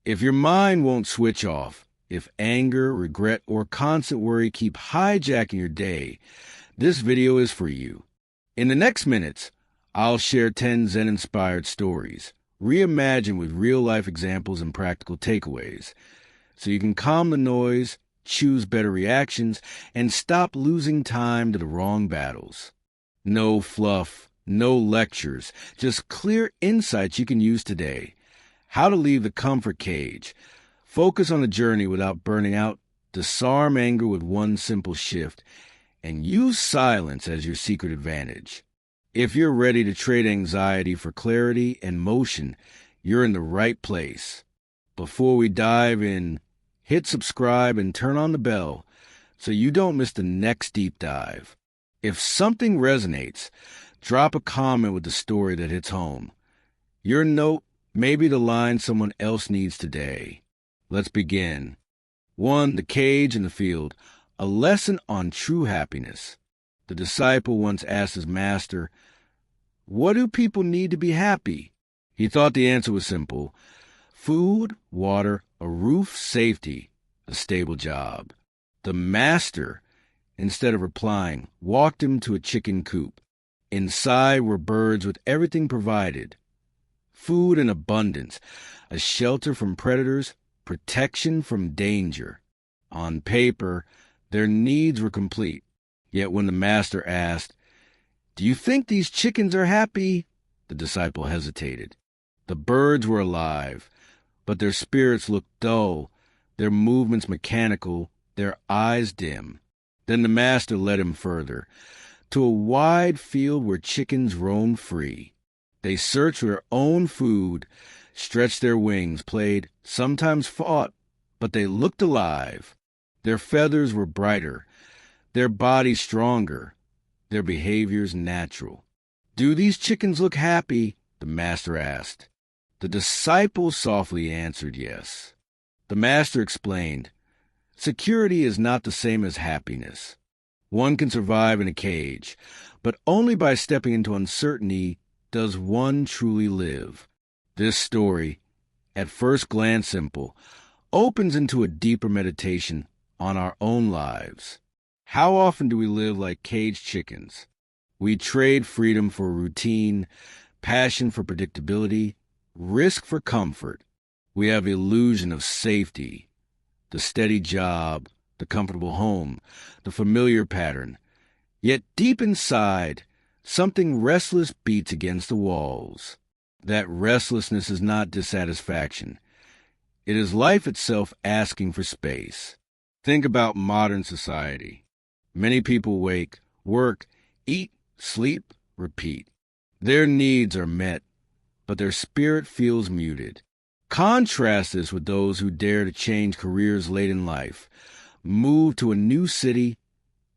If your mind won't switch off, if anger, regret, or constant worry keep hijacking your day, this video is for you. In the next minutes, I'll share 10 Zen-inspired stories, reimagined with real-life examples and practical takeaways, so you can calm the noise, choose better reactions, and stop losing time to the wrong battles. No fluff, no lectures, just clear insights you can use today. How to leave the comfort cage, focus on the journey without burning out, disarm anger with one simple shift, and use silence as your secret advantage. If you're ready to trade anxiety for clarity and motion, you're in the right place. Before we dive in, hit subscribe and turn on the bell so you don't miss the next deep dive. If something resonates, drop a comment with the story that hits home. Your note may be the line someone else needs today. Let's begin. 1. The cage in the field. A lesson on true happiness. The disciple once asked his master, "What do people need to be happy?" He thought the answer was simple. Food, water, a roof, safety, a stable job. The master, instead of replying, walked him to a chicken coop. Inside were birds with everything provided. Food in abundance, a shelter from predators, protection from danger. On paper, their needs were complete. Yet when the master asked, "Do you think these chickens are happy?" the disciple hesitated. The birds were alive, but their spirits looked dull, their movements mechanical, their eyes dim. Then the master led him further, to a wide field where chickens roamed free. They searched for their own food, stretched their wings, played, sometimes fought, but they looked alive. Their feathers were brighter, their bodies stronger, their behaviors natural. "Do these chickens look happy?" the master asked. The disciple softly answered yes. The master explained, "Security is not the same as happiness. One can survive in a cage, but only by stepping into uncertainty does one truly live." This story, at first glance simple, opens into a deeper meditation on our own lives. How often do we live like caged chickens? We trade freedom for routine, passion for predictability, risk for comfort. We have illusion of safety, the steady job, the comfortable home, the familiar pattern. Yet deep inside, something restless beats against the walls. That restlessness is not dissatisfaction. It is life itself asking for space. Think about modern society. Many people wake, work, eat, sleep, repeat. Their needs are met, but their spirit feels muted. Contrast this with those who dare to change careers late in life, move to a new city,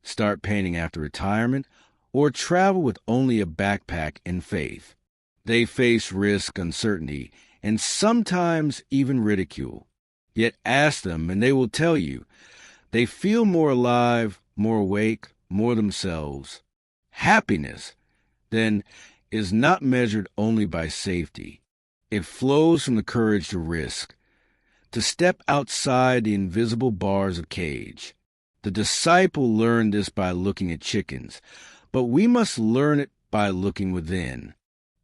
start painting after retirement, or travel with only a backpack and faith. They face risk, uncertainty, and sometimes even ridicule. Yet ask them and they will tell you they feel more alive, more awake, more themselves. Happiness, then, is not measured only by safety. It flows from the courage to risk, to step outside the invisible bars of cage. The disciple learned this by looking at chickens, but we must learn it by looking within.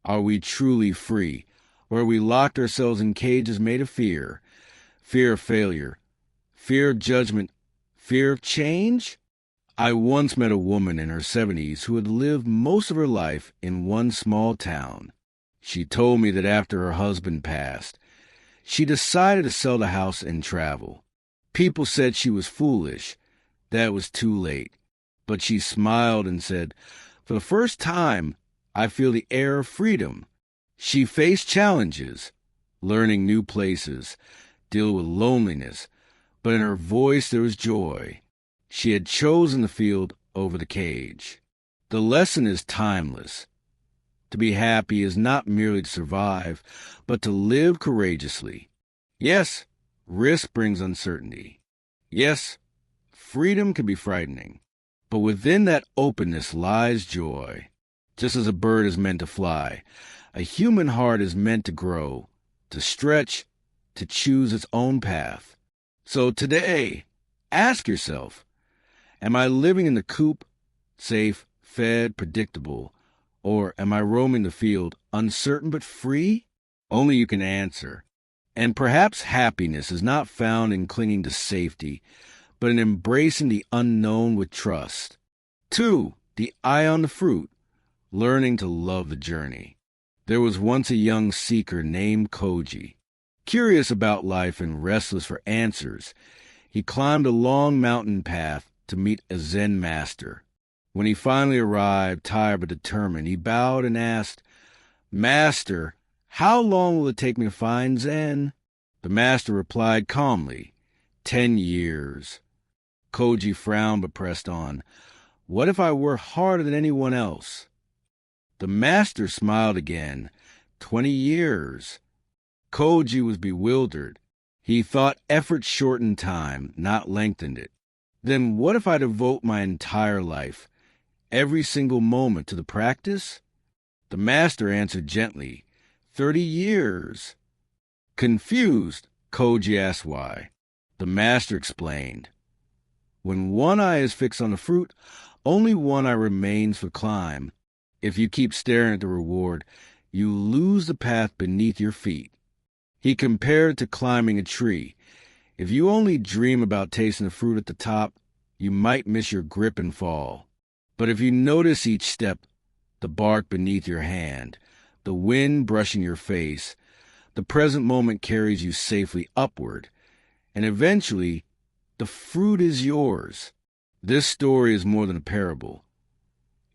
Are we truly free, or are we locked ourselves in cages made of fear? Fear of failure, fear of judgment, fear of change? I once met a woman in her 70s who had lived most of her life in one small town. She told me that after her husband passed, she decided to sell the house and travel. People said she was foolish, that it was too late. But she smiled and said, "For the first time, I feel the air of freedom." She faced challenges, learning new places, deal with loneliness, but in her voice there was joy. She had chosen the field over the cage. The lesson is timeless. To be happy is not merely to survive, but to live courageously. Yes, risk brings uncertainty. Yes, freedom can be frightening. But within that openness lies joy. Just as a bird is meant to fly, a human heart is meant to grow, to stretch, to choose its own path. So today, ask yourself, am I living in the coop, safe, fed, predictable, or am I roaming the field, uncertain but free? Only you can answer. And perhaps happiness is not found in clinging to safety, but in embracing the unknown with trust. 2. The eye on the fruit, learning to love the journey. There was once a young seeker named Koji. Curious about life and restless for answers, he climbed a long mountain path to meet a Zen master. When he finally arrived, tired but determined, he bowed and asked, "Master, how long will it take me to find Zen?" The master replied calmly, 10 years. Koji frowned but pressed on. "What if I work harder than anyone else?" The master smiled again. 20 years. Koji was bewildered. He thought effort shortened time, not lengthened it. Then what if I devote my entire life, every single moment, to the practice? The master answered gently, 30 years. Confused, Koji asked why. The master explained, when one eye is fixed on the fruit, only one eye remains for climb. If you keep staring at the reward, you lose the path beneath your feet. He compared it to climbing a tree. If you only dream about tasting the fruit at the top, you might miss your grip and fall. But if you notice each step, the bark beneath your hand, the wind brushing your face, the present moment carries you safely upward, and eventually, the fruit is yours. This story is more than a parable.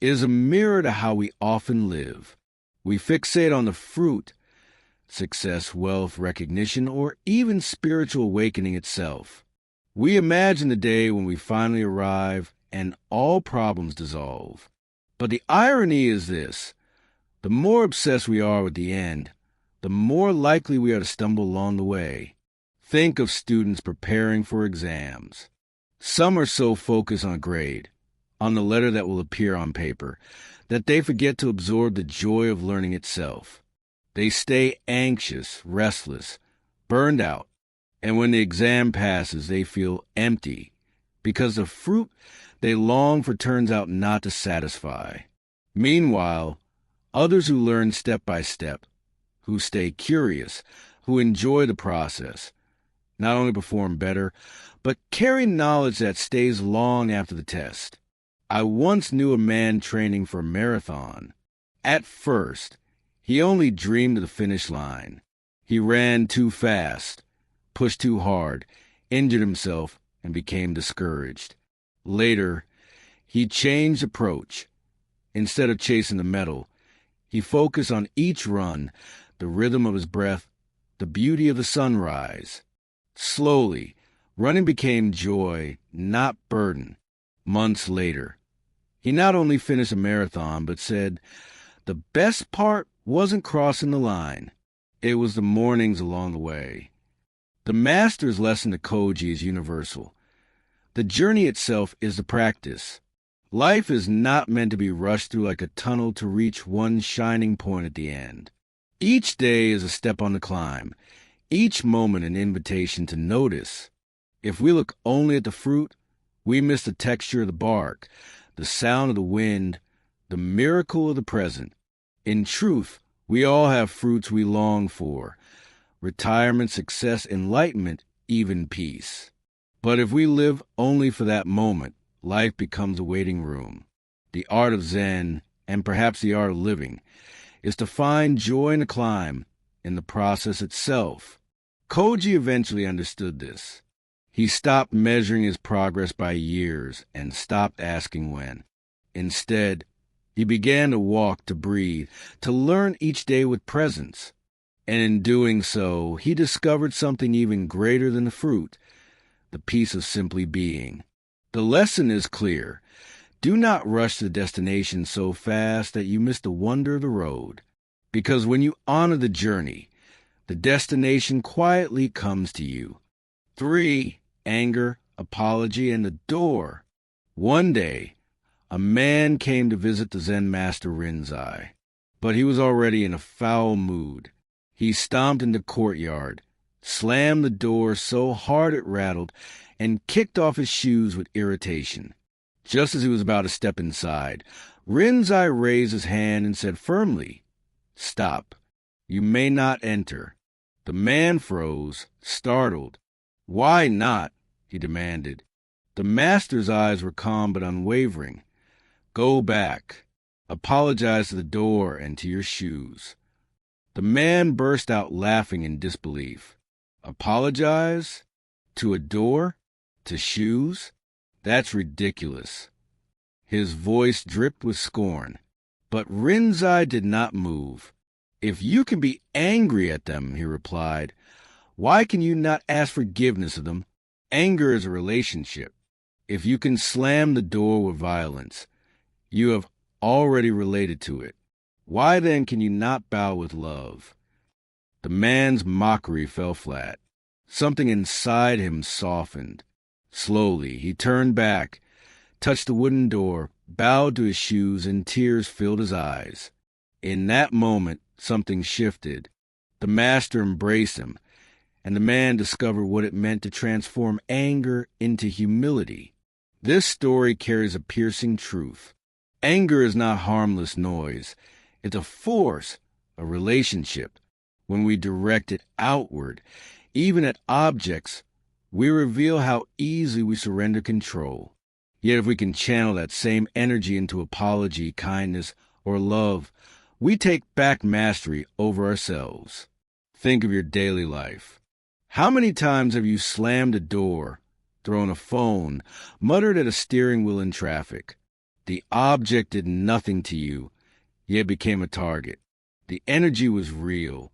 It is a mirror to how we often live. We fixate on the fruit, success, wealth, recognition, or even spiritual awakening itself. We imagine the day when we finally arrive and all problems dissolve. But the irony is this: the more obsessed we are with the end, the more likely we are to stumble along the way. Think of students preparing for exams. Some are so focused on a grade, on the letter that will appear on paper, that they forget to absorb the joy of learning itself. They stay anxious, restless, burned out, and when the exam passes, they feel empty, because the fruit they long for turns out not to satisfy. Meanwhile, others who learn step by step, who stay curious, who enjoy the process, not only perform better, but carry knowledge that stays long after the test. I once knew a man training for a marathon. At first, he only dreamed of the finish line. He ran too fast, pushed too hard, injured himself, and became discouraged. Later, he changed approach. Instead of chasing the medal, he focused on each run, the rhythm of his breath, the beauty of the sunrise. Slowly, running became joy, not burden. Months later, he not only finished a marathon, but said, "The best part wasn't crossing the line. It was the mornings along the way." The master's lesson to Koji is universal. The journey itself is the practice. Life is not meant to be rushed through like a tunnel to reach one shining point at the end. Each day is a step on the climb, each moment an invitation to notice. If we look only at the fruit, we miss the texture of the bark, the sound of the wind, the miracle of the present. In truth, we all have fruits we long for: retirement, success, enlightenment, even peace. But if we live only for that moment, life becomes a waiting room. The art of Zen, and perhaps the art of living, is to find joy in the climb, in the process itself. Koji eventually understood this. He stopped measuring his progress by years and stopped asking when. Instead, he began to walk, to breathe, to learn each day with presence. And in doing so, he discovered something even greater than the fruit, the peace of simply being. The lesson is clear. Do not rush to the destination so fast that you miss the wonder of the road. Because when you honor the journey, the destination quietly comes to you. 3. Anger, apology, and the door. One day, a man came to visit the Zen master Rinzai, but he was already in a foul mood. He stomped in the courtyard, slammed the door so hard it rattled, and kicked off his shoes with irritation. Just as he was about to step inside, Rinzai raised his hand and said firmly, "Stop. You may not enter." The man froze, startled. "Why not?" he demanded. The master's eyes were calm but unwavering. "Go back. Apologize to the door and to your shoes." The man burst out laughing in disbelief. Apologize? To a door? To shoes? That's ridiculous. His voice dripped with scorn. But Rinzai did not move. "If you can be angry at them," he replied, "why can you not ask forgiveness of them? Anger is a relationship. If you can slam the door with violence, you have already related to it. Why then can you not bow with love?" The man's mockery fell flat. Something inside him softened. Slowly, he turned back, touched the wooden door, bowed to his shoes, and tears filled his eyes. In that moment, something shifted. The master embraced him, and the man discovered what it meant to transform anger into humility. This story carries a piercing truth. Anger is not harmless noise. It's a force, a relationship. When we direct it outward, even at objects, we reveal how easily we surrender control. Yet if we can channel that same energy into apology, kindness, or love, we take back mastery over ourselves. Think of your daily life. How many times have you slammed a door, thrown a phone, muttered at a steering wheel in traffic? The object did nothing to you, yet became a target. The energy was real.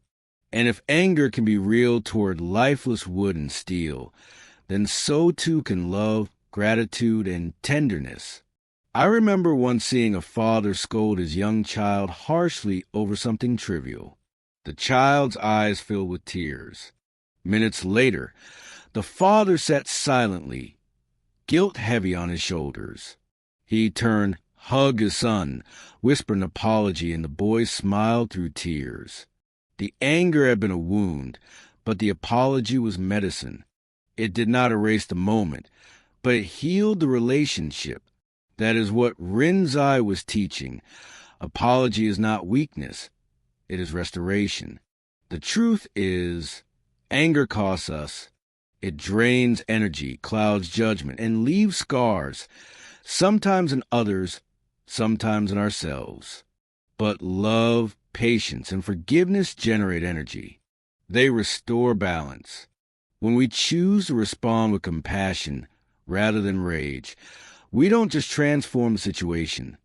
And if anger can be real toward lifeless wood and steel, then so too can love, gratitude, and tenderness. I remember once seeing a father scold his young child harshly over something trivial. The child's eyes filled with tears. Minutes later, the father sat silently, guilt heavy on his shoulders. He turned, hugged his son, whispered an apology, and the boy smiled through tears. The anger had been a wound, but the apology was medicine. It did not erase the moment, but it healed the relationship. That is what Rinzai was teaching. Apology is not weakness. It is restoration. The truth is, anger costs us. It drains energy, clouds judgment, and leaves scars, sometimes in others, sometimes in ourselves. But love, patience, and forgiveness generate energy. They restore balance. When we choose to respond with compassion rather than rage, we don't just transform the situation,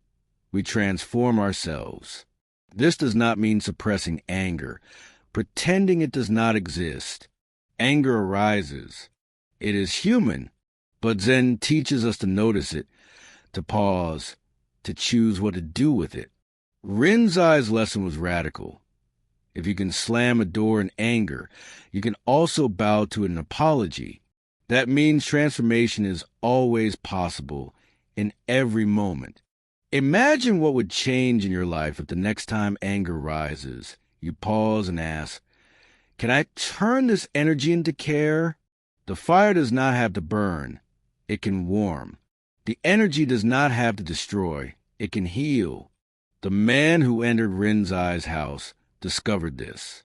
we transform ourselves. This does not mean suppressing anger, pretending it does not exist. Anger arises. It is human, but Zen teaches us to notice it, to pause, to choose what to do with it. Rinzai's lesson was radical. If you can slam a door in anger, you can also bow to an apology. That means transformation is always possible in every moment. Imagine what would change in your life if the next time anger rises, you pause and ask, "Can I turn this energy into care?" The fire does not have to burn. It can warm. The energy does not have to destroy. It can heal. The man who entered Rinzai's house discovered this.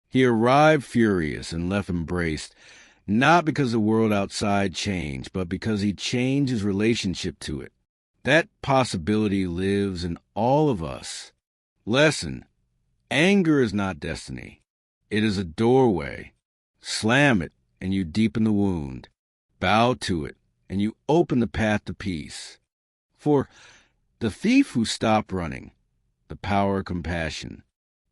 He arrived furious and left embraced, not because the world outside changed, but because he changed his relationship to it. That possibility lives in all of us. Lesson: anger is not destiny. It is a doorway. Slam it, and you deepen the wound. Bow to it, and you open the path to peace. For the thief who stopped running, the power of compassion.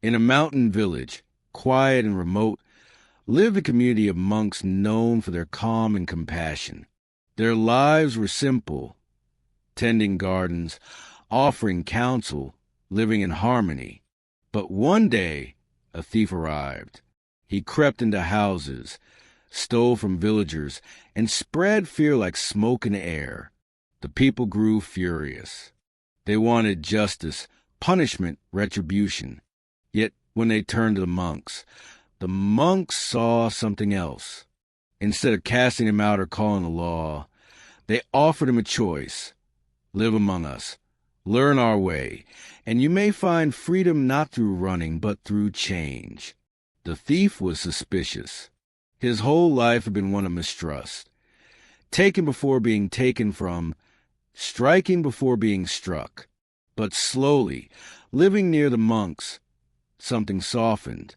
In a mountain village, quiet and remote, lived a community of monks known for their calm and compassion. Their lives were simple, tending gardens, offering counsel, living in harmony. But one day, a thief arrived. He crept into houses, stole from villagers, and spread fear like smoke in the air. The people grew furious. They wanted justice, punishment, retribution. Yet when they turned to the monks The monks saw something else. Instead of casting him out or calling the law, they offered him a choice. Live among us. Learn our way, and you may find freedom not through running, but through change. The thief was suspicious. His whole life had been one of mistrust. Taken before being taken from, striking before being struck. But slowly, living near the monks, something softened.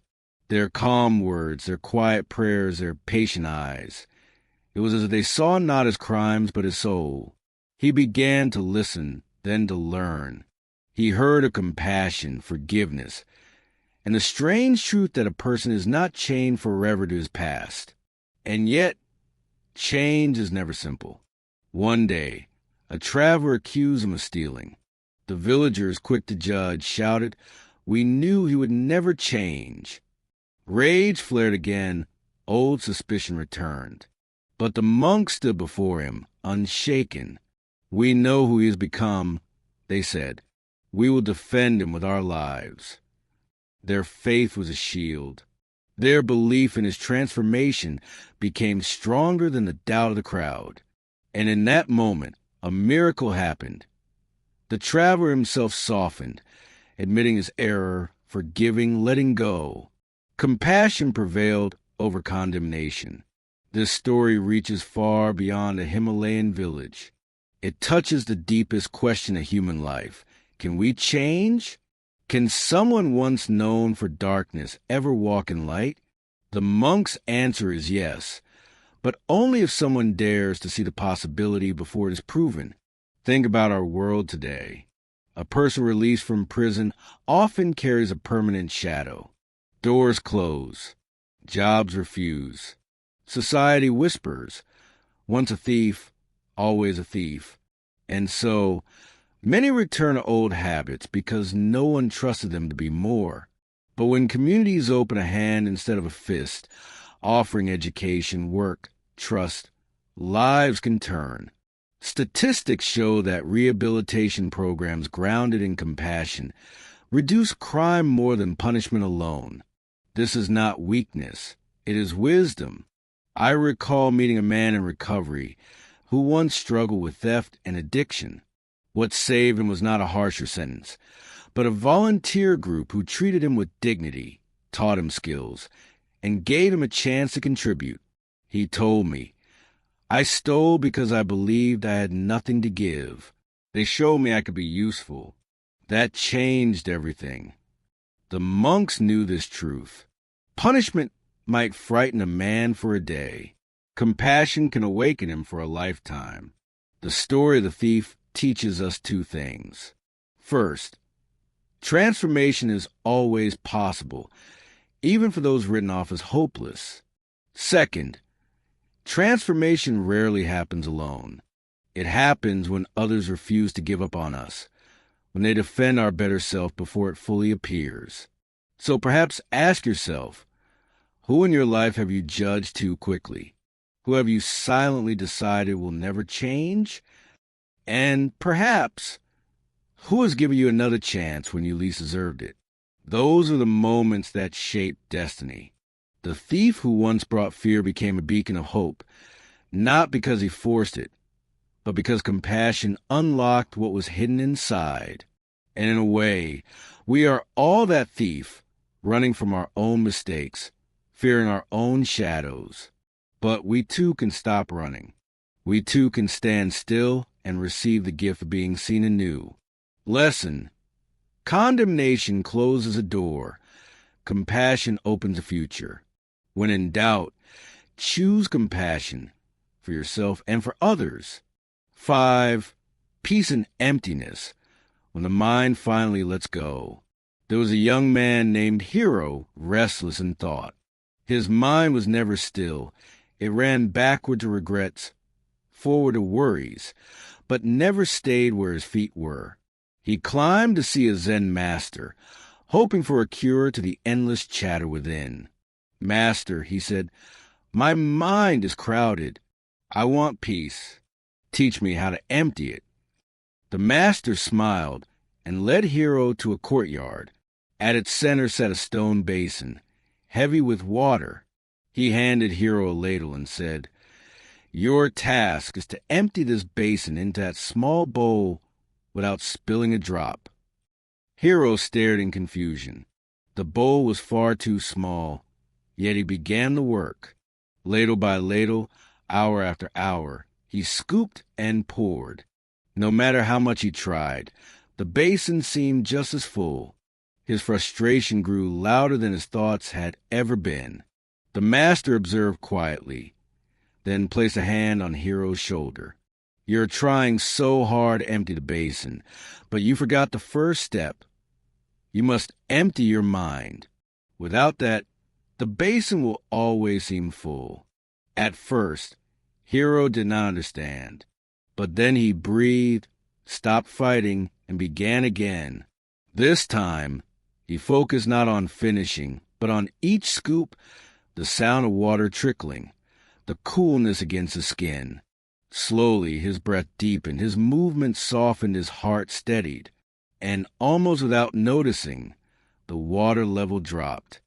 Their calm words, their quiet prayers, their patient eyes. It was as if they saw not his crimes, but his soul. He began to listen, then to learn. He heard of compassion, forgiveness, and the strange truth that a person is not chained forever to his past. And yet, change is never simple. One day, a traveler accused him of stealing. The villagers, quick to judge, shouted, "We knew he would never change." Rage flared again, old suspicion returned. But the monks stood before him, unshaken. "We know who he has become," they said. "We will defend him with our lives." Their faith was a shield. Their belief in his transformation became stronger than the doubt of the crowd. And in that moment, a miracle happened. The traveler himself softened, admitting his error, forgiving, letting go. Compassion prevailed over condemnation. This story reaches far beyond a Himalayan village. It touches the deepest question of human life. Can we change? Can someone once known for darkness ever walk in light? The monk's answer is yes, but only if someone dares to see the possibility before it is proven. Think about our world today. A person released from prison often carries a permanent shadow. Doors close. Jobs refuse. Society whispers, once a thief, always a thief. And so, many return to old habits because no one trusted them to be more. But when communities open a hand instead of a fist, offering education, work, trust, lives can turn. Statistics show that rehabilitation programs grounded in compassion reduce crime more than punishment alone. This is not weakness. It is wisdom. I recall meeting a man in recovery who once struggled with theft and addiction. What saved him was not a harsher sentence, but a volunteer group who treated him with dignity, taught him skills, and gave him a chance to contribute. He told me, "I stole because I believed I had nothing to give. They showed me I could be useful. That changed everything." The monks knew this truth. Punishment might frighten a man for a day. Compassion can awaken him for a lifetime. The story of the thief teaches us two things. First, transformation is always possible, even for those written off as hopeless. Second, transformation rarely happens alone. It happens when others refuse to give up on us, when they defend our better self before it fully appears. So perhaps ask yourself, who in your life have you judged too quickly? Who have you silently decided will never change? And perhaps, who has given you another chance when you least deserved it? Those are the moments that shape destiny. The thief who once brought fear became a beacon of hope, not because he forced it, but because compassion unlocked what was hidden inside. And in a way, we are all that thief, running from our own mistakes, fearing our own shadows. But we too can stop running. We too can stand still and receive the gift of being seen anew. Lesson: condemnation closes a door. Compassion opens a future. When in doubt, choose compassion for yourself and for others. 5. Peace and emptiness. When the mind finally lets go. There was a young man named Hero, restless in thought. His mind was never still. It ran backward to regrets, forward to worries, but never stayed where his feet were. He climbed to see a Zen master, hoping for a cure to the endless chatter within. "Master," he said, "my mind is crowded. I want peace. Teach me how to empty it." The master smiled and led Hero to a courtyard. At its center sat a stone basin. heavy with water. He handed Hiro a ladle and said, "Your task is to empty this basin into that small bowl without spilling a drop." Hiro stared in confusion. The bowl was far too small, yet he began the work. Ladle by ladle, hour after hour, he scooped and poured. No matter how much he tried, the basin seemed just as full. His frustration grew louder than his thoughts had ever been. The master observed quietly, then placed a hand on Hiro's shoulder. "You're trying so hard to empty the basin, but you forgot the first step. You must empty your mind. Without that, the basin will always seem full." At first, Hiro did not understand, but then he breathed, stopped fighting, and began again. This time, he focused not on finishing, but on each scoop, the sound of water trickling, the coolness against the skin. Slowly, his breath deepened, his movement softened, his heart steadied, and almost without noticing, the water level dropped.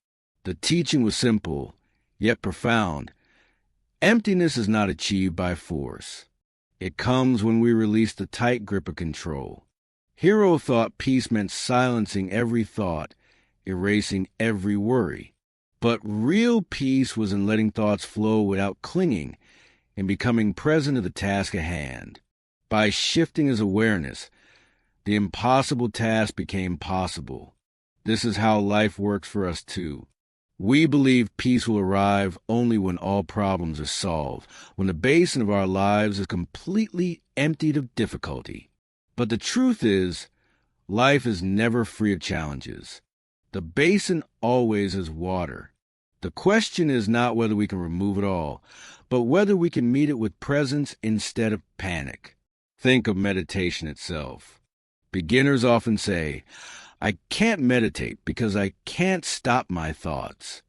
The teaching was simple, yet profound. Emptiness is not achieved by force. It comes when we release the tight grip of control. Hiro thought peace meant silencing every thought, erasing every worry. But real peace was in letting thoughts flow without clinging and becoming present to the task at hand. By shifting his awareness, the impossible task became possible. This is how life works for us too. We believe peace will arrive only when all problems are solved, when the basin of our lives is completely emptied of difficulty. But the truth is, life is never free of challenges. The basin always is water. The question is not whether we can remove it all, but whether we can meet it with presence instead of panic. Think of meditation itself. Beginners often say, "I can't meditate because I can't stop my thoughts."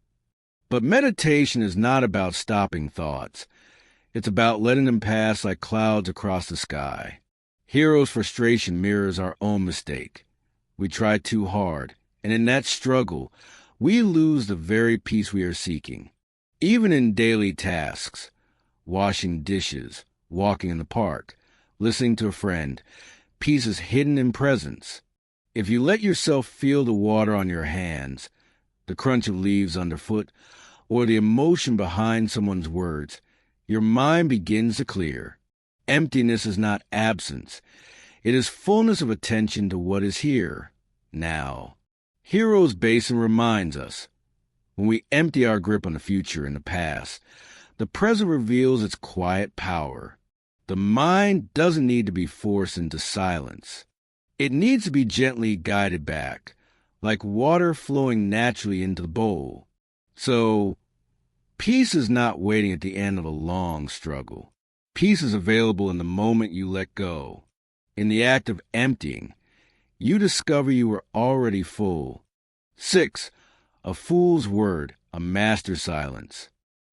But meditation is not about stopping thoughts. It's about letting them pass like clouds across the sky. Hiro's frustration mirrors our own mistake. We try too hard, and in that struggle, we lose the very peace we are seeking. Even in daily tasks, washing dishes, walking in the park, listening to a friend, peace is hidden in presence. If you let yourself feel the water on your hands, the crunch of leaves underfoot, or the emotion behind someone's words, your mind begins to clear. Emptiness is not absence. It is fullness of attention to what is here, now. Hiro's basin reminds us, when we empty our grip on the future and the past, the present reveals its quiet power. The mind doesn't need to be forced into silence. It needs to be gently guided back, like water flowing naturally into the bowl. So, peace is not waiting at the end of a long struggle. Peace is available in the moment you let go. In the act of emptying, you discover you were already full. 6. A fool's word, a master silence.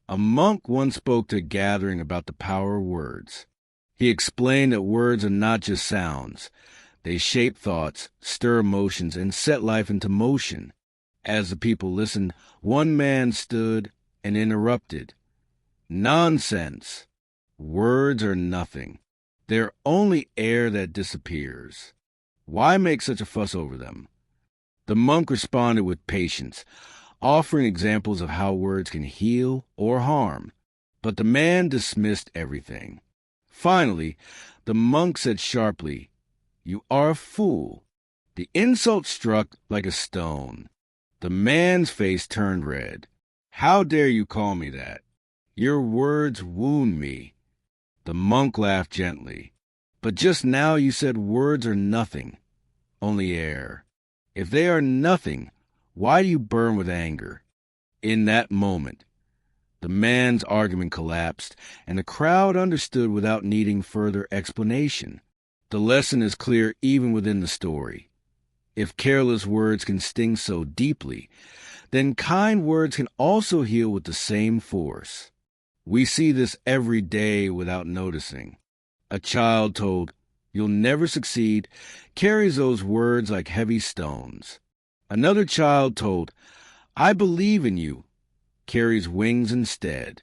A monk once spoke to a gathering about the power of words. He explained that words are not just sounds. They shape thoughts, stir emotions, and set life into motion. As the people listened, one man stood and interrupted. "Nonsense! Words are nothing. They're only air that disappears. Why make such a fuss over them?" The monk responded with patience, offering examples of how words can heal or harm. But the man dismissed everything. Finally, the monk said sharply, "You are a fool." The insult struck like a stone. The man's face turned red. "How dare you call me that? Your words wound me." The monk laughed gently. "But just now you said words are nothing, only air. If they are nothing, why do you burn with anger?" In that moment, the man's argument collapsed, and the crowd understood without needing further explanation. The lesson is clear even within the story. If careless words can sting so deeply, then kind words can also heal with the same force. We see this every day without noticing. A child told, "You'll never succeed," carries those words like heavy stones. Another child told, "I believe in you," carries wings instead.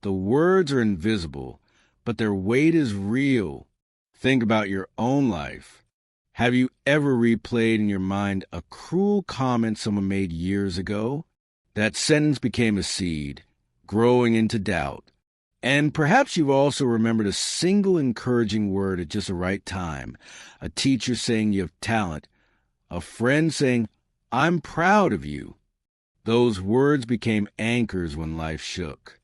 The words are invisible, but their weight is real. Think about your own life. Have you ever replayed in your mind a cruel comment someone made years ago? That sentence became a seed, growing into doubt. And perhaps you've also remembered a single encouraging word at just the right time, a teacher saying you have talent, a friend saying, "I'm proud of you." Those words became anchors when life shook.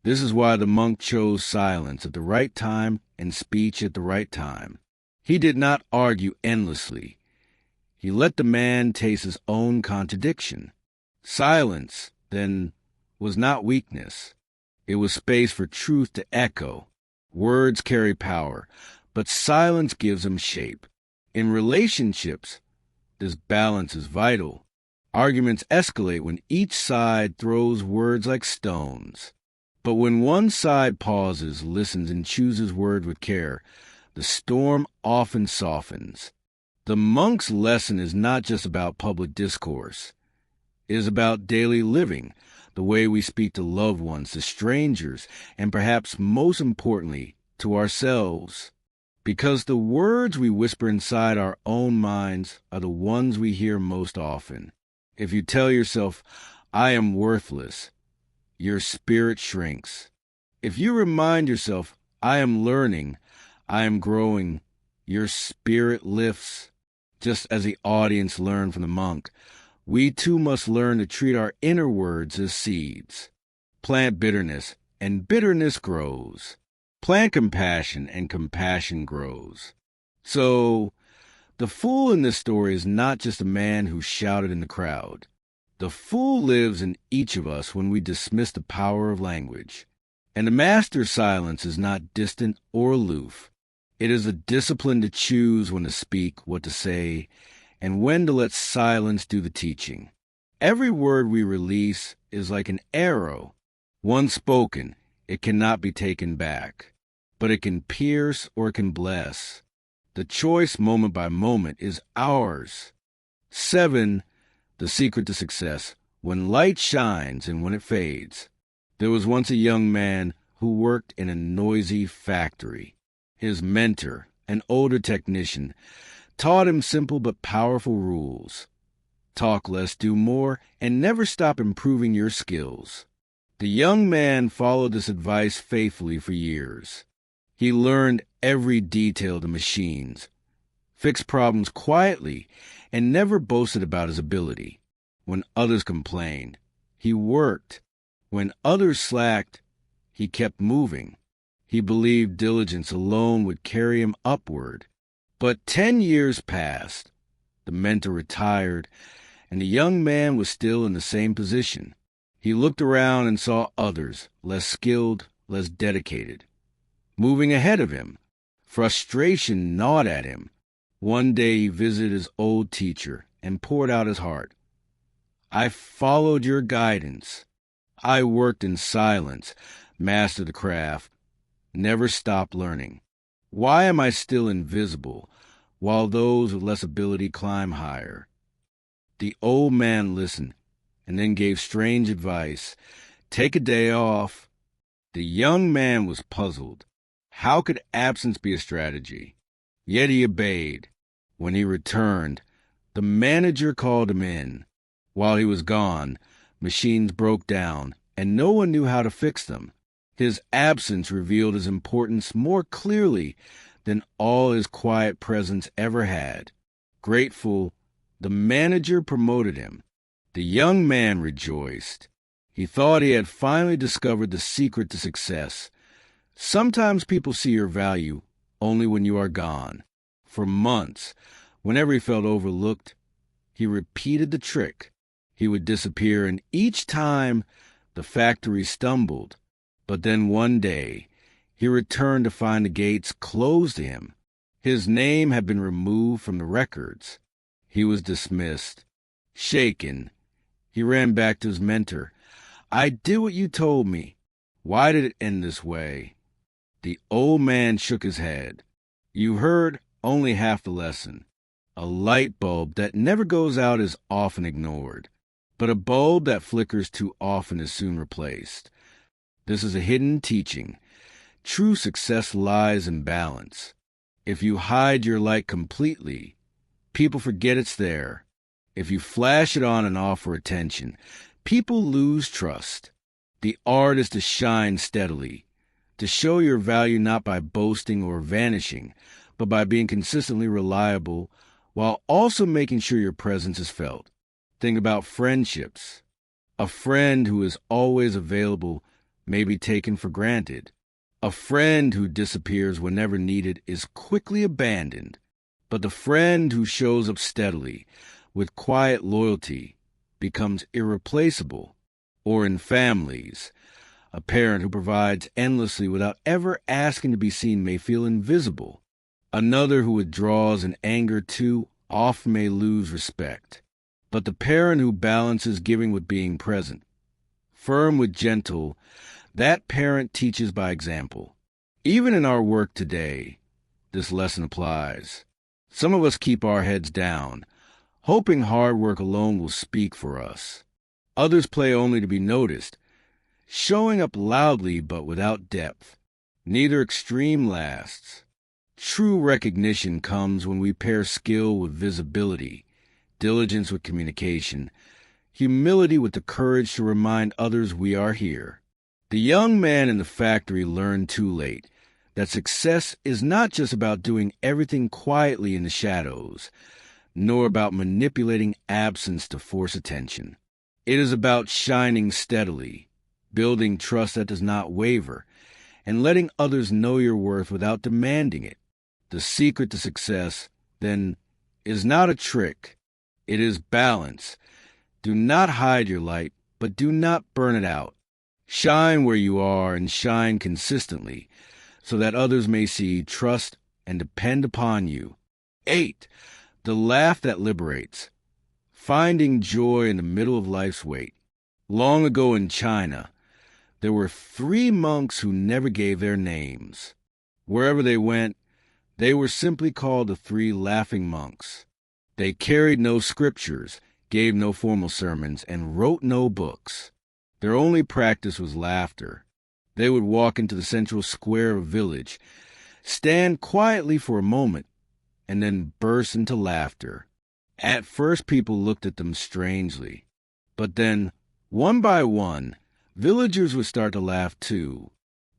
This is why the monk chose silence at the right time and speech at the right time. He did not argue endlessly. He let the man taste his own contradiction. Silence, then, was not weakness. It was space for truth to echo. Words carry power, but silence gives them shape. In relationships, this balance is vital. Arguments escalate when each side throws words like stones. But when one side pauses, listens, and chooses words with care, the storm often softens. The monk's lesson is not just about public discourse. It is about daily living, the way we speak to loved ones, to strangers, and perhaps most importantly, to ourselves. Because the words we whisper inside our own minds are the ones we hear most often. If you tell yourself, "I am worthless," your spirit shrinks. If you remind yourself, "I am learning, I am growing," your spirit lifts. Just as the audience learned from the monk, we too must learn to treat our inner words as seeds. Plant bitterness, and bitterness grows. Plant compassion, and compassion grows. So, the fool in this story is not just a man who shouted in the crowd. The fool lives in each of us when we dismiss the power of language. And the master's silence is not distant or aloof. It is a discipline to choose when to speak, what to say, and when to let silence do the teaching. Every word we release is like an arrow. Once spoken, it cannot be taken back. But it can pierce or it can bless. The choice, moment by moment, is ours. 7. The secret to success. When light shines and when it fades. There was once a young man who worked in a noisy factory. His mentor, an older technician, taught him simple but powerful rules. Talk less, do more, and never stop improving your skills. The young man followed this advice faithfully for years. He learned every detail of the machines, fixed problems quietly, and never boasted about his ability. When others complained, he worked. When others slacked, he kept moving. He believed diligence alone would carry him upward. But 10 years passed. The mentor retired, and the young man was still in the same position. He looked around and saw others, less skilled, less dedicated, moving ahead of him. Frustration gnawed at him. One day he visited his old teacher and poured out his heart. "I followed your guidance. I worked in silence, mastered the craft, never stopped learning. Why am I still invisible, while those with less ability climb higher?" The old man listened, and then gave strange advice. "Take a day off." The young man was puzzled. How could absence be a strategy? Yet he obeyed. When he returned, the manager called him in. While he was gone, machines broke down, and no one knew how to fix them. His absence revealed his importance more clearly than all his quiet presence ever had. Grateful, the manager promoted him. The young man rejoiced. He thought he had finally discovered the secret to success. Sometimes people see your value only when you are gone. For months, whenever he felt overlooked, he repeated the trick. He would disappear, and each time the factory stumbled. But then one day, he returned to find the gates closed to him. His name had been removed from the records. He was dismissed. Shaken, he ran back to his mentor. "I did what you told me. Why did it end this way?" The old man shook his head. "You heard only half the lesson. A light bulb that never goes out is often ignored. but a bulb that flickers too often is soon replaced. This is a hidden teaching. True success lies in balance. If you hide your light completely, people forget it's there. If you flash it on and off for attention, people lose trust. The art is to shine steadily, to show your value not by boasting or vanishing, but by being consistently reliable while also making sure your presence is felt. Think about friendships. A friend who is always available may be taken for granted. A friend who disappears whenever needed is quickly abandoned. But the friend who shows up steadily, with quiet loyalty, becomes irreplaceable. Or in families, a parent who provides endlessly without ever asking to be seen may feel invisible. Another who withdraws in anger too often may lose respect. But the parent who balances giving with being present, firm with gentle, that parent teaches by example. Even in our work today, this lesson applies. Some of us keep our heads down, hoping hard work alone will speak for us. Others play only to be noticed, showing up loudly but without depth. Neither extreme lasts. True recognition comes when we pair skill with visibility, diligence with communication, humility with the courage to remind others we are here. The young man in the factory learned too late that success is not just about doing everything quietly in the shadows, nor about manipulating absence to force attention. It is about shining steadily, building trust that does not waver, and letting others know your worth without demanding it. The secret to success, then, is not a trick. It is balance. Do not hide your light, but do not burn it out. Shine where you are and shine consistently, so that others may see, trust, and depend upon you. 8. The laugh that liberates. Finding joy in the middle of life's weight. Long ago in China, there were 3 monks who never gave their names. Wherever they went, they were simply called the 3 laughing monks. They carried no scriptures, gave no formal sermons, and wrote no books. Their only practice was laughter. They would walk into the central square of a village, stand quietly for a moment, and then burst into laughter. At first, people looked at them strangely. But then, one by one, villagers would start to laugh too.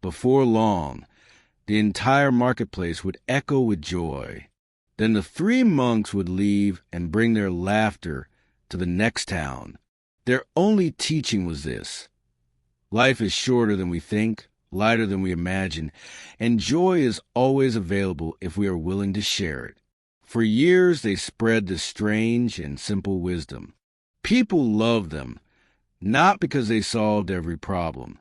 Before long, the entire marketplace would echo with joy. Then the 3 monks would leave and bring their laughter to the next town. Their only teaching was this: life is shorter than we think, lighter than we imagine, and joy is always available if we are willing to share it. For years, they spread this strange and simple wisdom. People loved them, not because they solved every problem,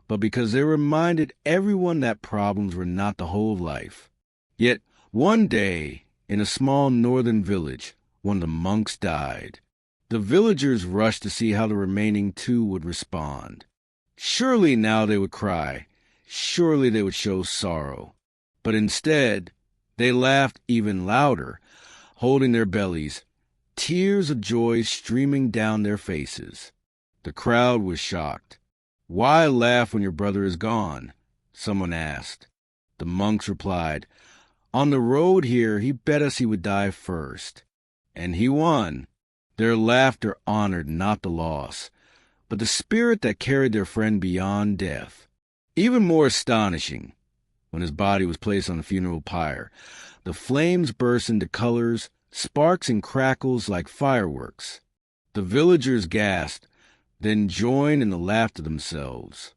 but because they reminded everyone that problems were not the whole of life. Yet, one day, in a small northern village, one of the monks died. The villagers rushed to see how the remaining 2 would respond. Surely now they would cry. Surely they would show sorrow. But instead, they laughed even louder, holding their bellies, tears of joy streaming down their faces. The crowd was shocked. "Why laugh when your brother is gone?" someone asked. The monks replied, "On the road here, he bet us he would die first. And he won." Their laughter honored not the loss, but the spirit that carried their friend beyond death. Even more astonishing, when his body was placed on the funeral pyre, the flames burst into colors, sparks and crackles like fireworks. The villagers gasped, then joined in the laughter themselves.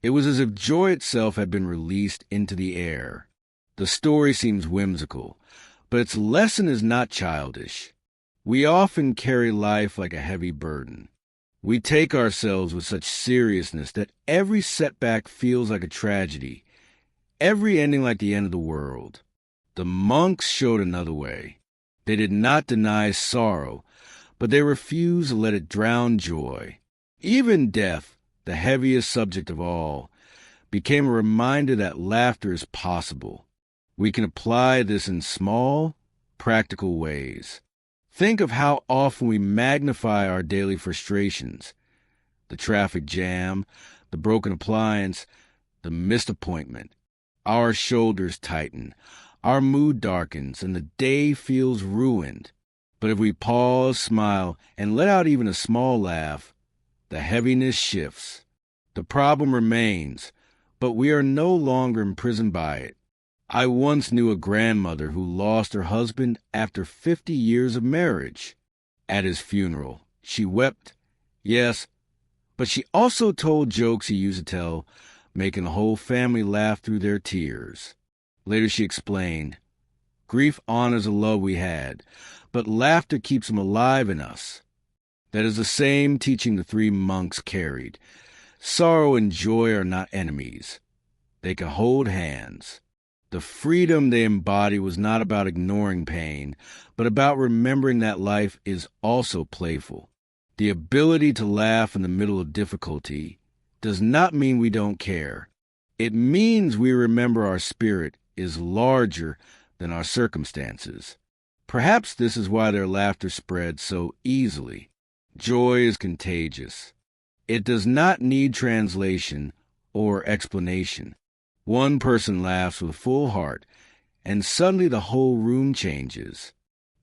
It was as if joy itself had been released into the air. The story seems whimsical, but its lesson is not childish. We often carry life like a heavy burden. We take ourselves with such seriousness that every setback feels like a tragedy, every ending like the end of the world. The monks showed another way. They did not deny sorrow, but they refused to let it drown joy. Even death, the heaviest subject of all, became a reminder that laughter is possible. We can apply this in small, practical ways. Think of how often we magnify our daily frustrations. The traffic jam, the broken appliance, the missed appointment. Our shoulders tighten, our mood darkens, and the day feels ruined. But if we pause, smile, and let out even a small laugh, the heaviness shifts. The problem remains, but we are no longer imprisoned by it. I once knew a grandmother who lost her husband after 50 years of marriage. At his funeral, she wept, yes, but she also told jokes he used to tell, making the whole family laugh through their tears. Later she explained, grief honors the love we had, but laughter keeps him alive in us. That is the same teaching the three monks carried. Sorrow and joy are not enemies. They can hold hands. The freedom they embody was not about ignoring pain, but about remembering that life is also playful. The ability to laugh in the middle of difficulty does not mean we don't care. It means we remember our spirit is larger than our circumstances. Perhaps this is why their laughter spreads so easily. Joy is contagious. It does not need translation or explanation. One person laughs with a full heart, and suddenly the whole room changes.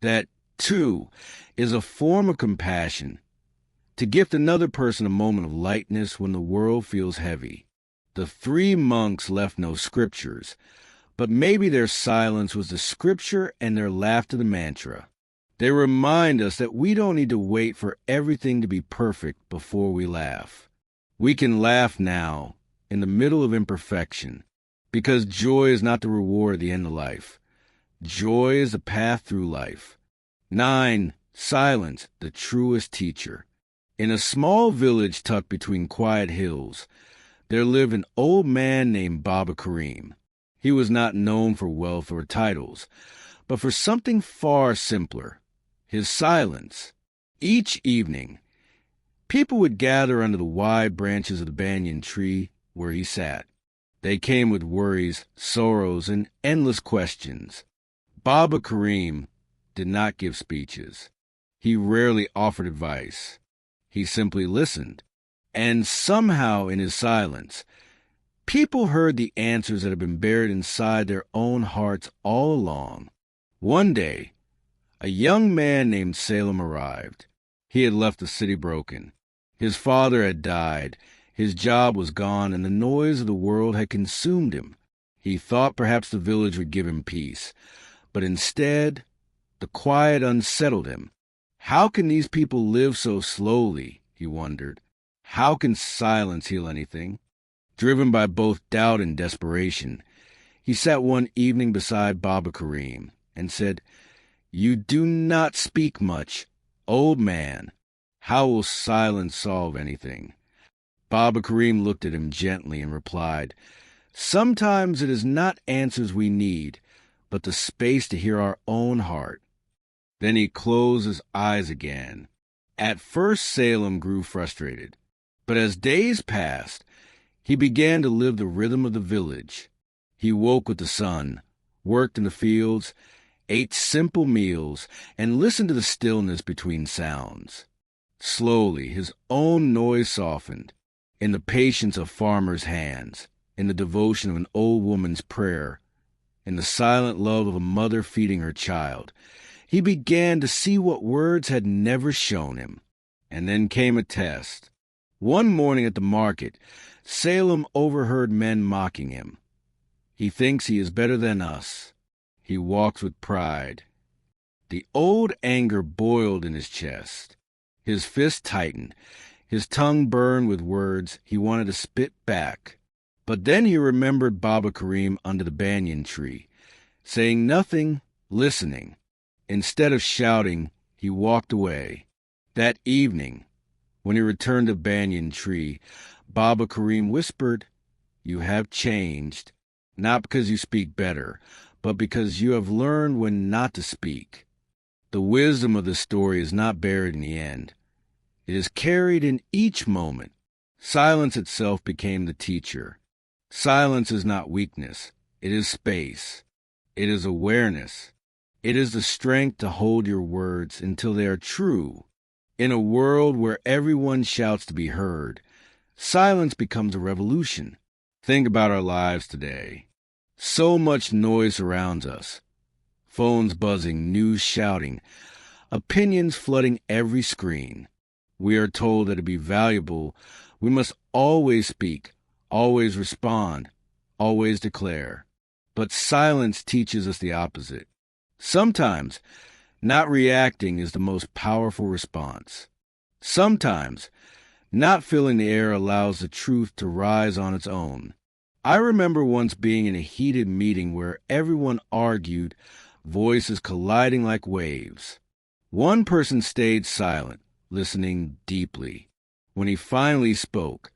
That, too, is a form of compassion, to gift another person a moment of lightness when the world feels heavy. The three monks left no scriptures, but maybe their silence was the scripture and their laughter the mantra. They remind us that we don't need to wait for everything to be perfect before we laugh. We can laugh now, in the middle of imperfection, because joy is not the reward at the end of life. Joy is the path through life. 9. Silence, the truest teacher. In a small village tucked between quiet hills, there lived an old man named Baba Kareem. He was not known for wealth or titles, but for something far simpler, his silence. Each evening, people would gather under the wide branches of the banyan tree where he sat. They came with worries, sorrows, and endless questions. Baba Kareem did not give speeches. He rarely offered advice. He simply listened. And somehow in his silence, people heard the answers that had been buried inside their own hearts all along. One day, a young man named Salem arrived. He had left the city broken. His father had died. His job was gone, and the noise of the world had consumed him. He thought perhaps the village would give him peace, but instead, the quiet unsettled him. How can these people live so slowly, he wondered. How can silence heal anything? Driven by both doubt and desperation, he sat one evening beside Baba Kareem and said, "You do not speak much. Old man, how will silence solve anything?" Baba Kareem looked at him gently and replied, "Sometimes it is not answers we need, but the space to hear our own heart." Then he closed his eyes again. At first Salem grew frustrated, but as days passed, he began to live the rhythm of the village. He woke with the sun, worked in the fields, ate simple meals, and listened to the stillness between sounds. Slowly, his own noise softened. In the patience of farmers' hands, in the devotion of an old woman's prayer, in the silent love of a mother feeding her child, he began to see what words had never shown him. And then came a test. One morning at the market, Salem overheard men mocking him. "He thinks he is better than us. He walks with pride." The old anger boiled in his chest. His fist tightened. His tongue burned with words he wanted to spit back. But then he remembered Baba Kareem under the banyan tree, saying nothing, listening. Instead of shouting, he walked away. That evening, when he returned to banyan tree, Baba Kareem whispered, "You have changed, not because you speak better, but because you have learned when not to speak." The wisdom of this story is not buried in the end. It is carried in each moment. Silence itself became the teacher. Silence is not weakness. It is space. It is awareness. It is the strength to hold your words until they are true. In a world where everyone shouts to be heard, silence becomes a revolution. Think about our lives today. So much noise surrounds us. Phones buzzing, news shouting, opinions flooding every screen. We are told that to be valuable, we must always speak, always respond, always declare. But silence teaches us the opposite. Sometimes, not reacting is the most powerful response. Sometimes, not filling the air allows the truth to rise on its own. I remember once being in a heated meeting where everyone argued, voices colliding like waves. One person stayed silent, listening deeply. When he finally spoke,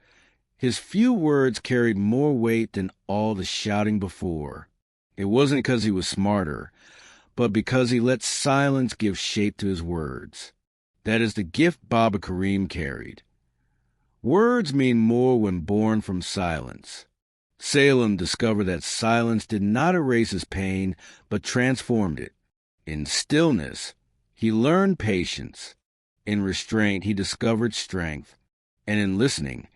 his few words carried more weight than all the shouting before. It wasn't because he was smarter, but because he let silence give shape to his words. That is the gift Baba Kareem carried. Words mean more when born from silence. Salem discovered that silence did not erase his pain, but transformed it. In stillness, he learned patience. In restraint, he discovered strength. And in listening,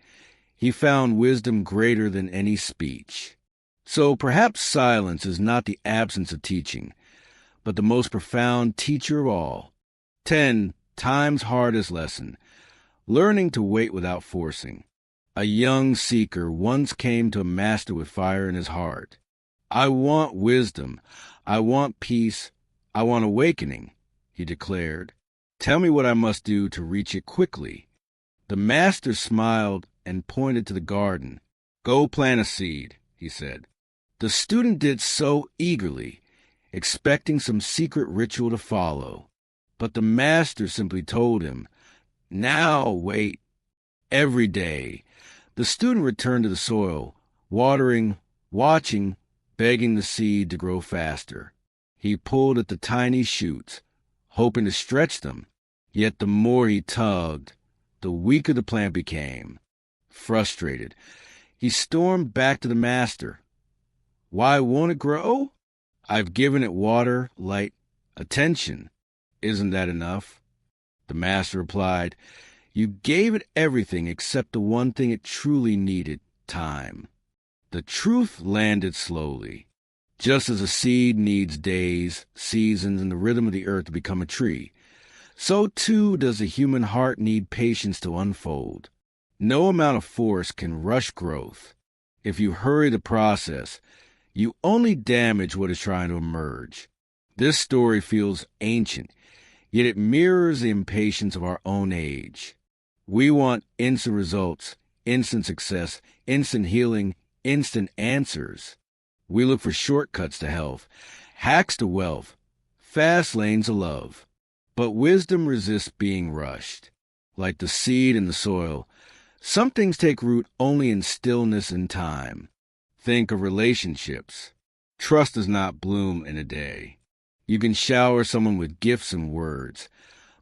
he found wisdom greater than any speech. So perhaps silence is not the absence of teaching, but the most profound teacher of all. 10 times hardest lesson: learning to wait without forcing. A young seeker once came to a master with fire in his heart. "I want wisdom. I want peace. I want awakening," he declared. "Tell me what I must do to reach it quickly." The master smiled and pointed to the garden. "Go plant a seed," he said. The student did so eagerly, expecting some secret ritual to follow. But the master simply told him, "Now wait." Every day, the student returned to the soil, watering, watching, begging the seed to grow faster. He pulled at the tiny shoots, hoping to stretch them. Yet the more he tugged, the weaker the plant became. Frustrated, he stormed back to the master. "Why won't it grow? I've given it water, light, attention. Isn't that enough?" The master replied, "You gave it everything except the one thing it truly needed, time." The truth landed slowly. Just as a seed needs days, seasons, and the rhythm of the earth to become a tree, so too does the human heart need patience to unfold. No amount of force can rush growth. If you hurry the process, you only damage what is trying to emerge. This story feels ancient, yet it mirrors the impatience of our own age. We want instant results, instant success, instant healing, instant answers. We look for shortcuts to health, hacks to wealth, fast lanes to love. But wisdom resists being rushed. Like the seed in the soil, some things take root only in stillness and time. Think of relationships. Trust does not bloom in a day. You can shower someone with gifts and words,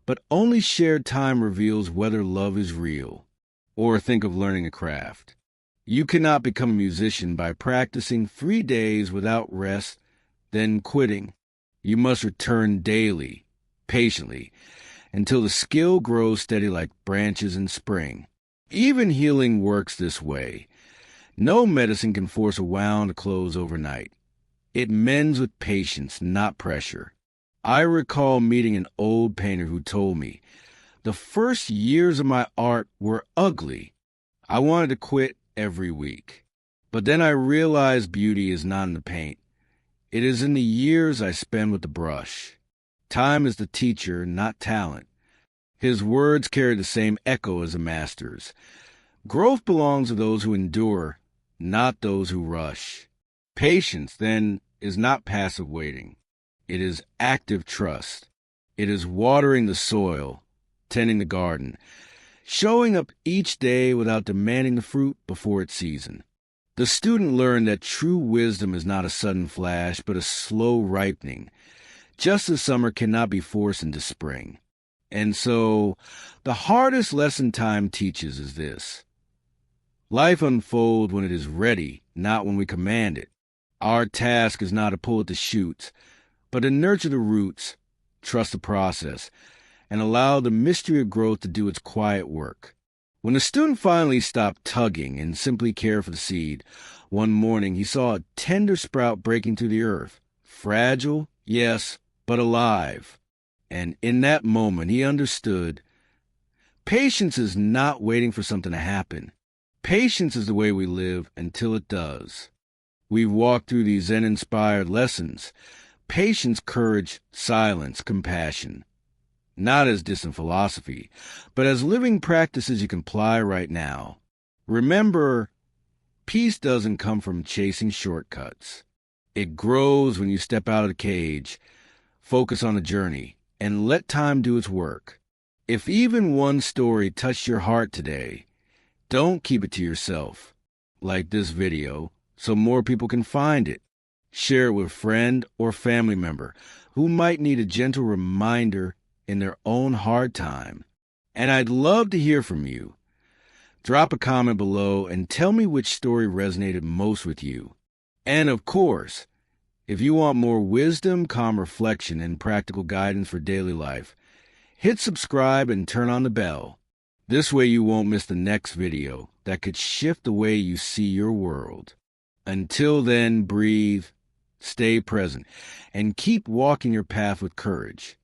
but only shared time reveals whether love is real. Or think of learning a craft. You cannot become a musician by practicing 3 days without rest, then quitting. You must return daily, patiently, until the skill grows steady like branches in spring. Even healing works this way. No medicine can force a wound to close overnight. It mends with patience, not pressure. I recall meeting an old painter who told me, "The first years of my art were ugly. I wanted to quit every week. But then I realized beauty is not in the paint. It is in the years I spend with the brush." Time is the teacher, not talent. His words carry the same echo as the master's. Growth belongs to those who endure, not those who rush. Patience, then, is not passive waiting. It is active trust. It is watering the soil, tending the garden, showing up each day without demanding the fruit before its season. The student learned that true wisdom is not a sudden flash, but a slow ripening, just as summer cannot be forced into spring. And so, the hardest lesson time teaches is this: life unfolds when it is ready, not when we command it. Our task is not to pull at the shoots, but to nurture the roots, trust the process, and allow the mystery of growth to do its quiet work. When the student finally stopped tugging and simply cared for the seed, one morning he saw a tender sprout breaking through the earth. Fragile, yes, but alive. And in that moment he understood patience is not waiting for something to happen. Patience is the way we live until it does. We've walked through these Zen-inspired lessons. Patience, courage, silence, compassion. Not as distant philosophy, but as living practices you can apply right now. Remember, peace doesn't come from chasing shortcuts. It grows when you step out of the cage, focus on the journey, and let time do its work. If even one story touched your heart today, don't keep it to yourself. Like this video, so more people can find it. Share it with a friend or family member who might need a gentle reminder in their own hard time. And I'd love to hear from you. Drop a comment below and tell me which story resonated most with you. And of course, if you want more wisdom, calm reflection, and practical guidance for daily life, hit subscribe and turn on the bell. This way you won't miss the next video that could shift the way you see your world. Until then, breathe, stay present, and keep walking your path with courage.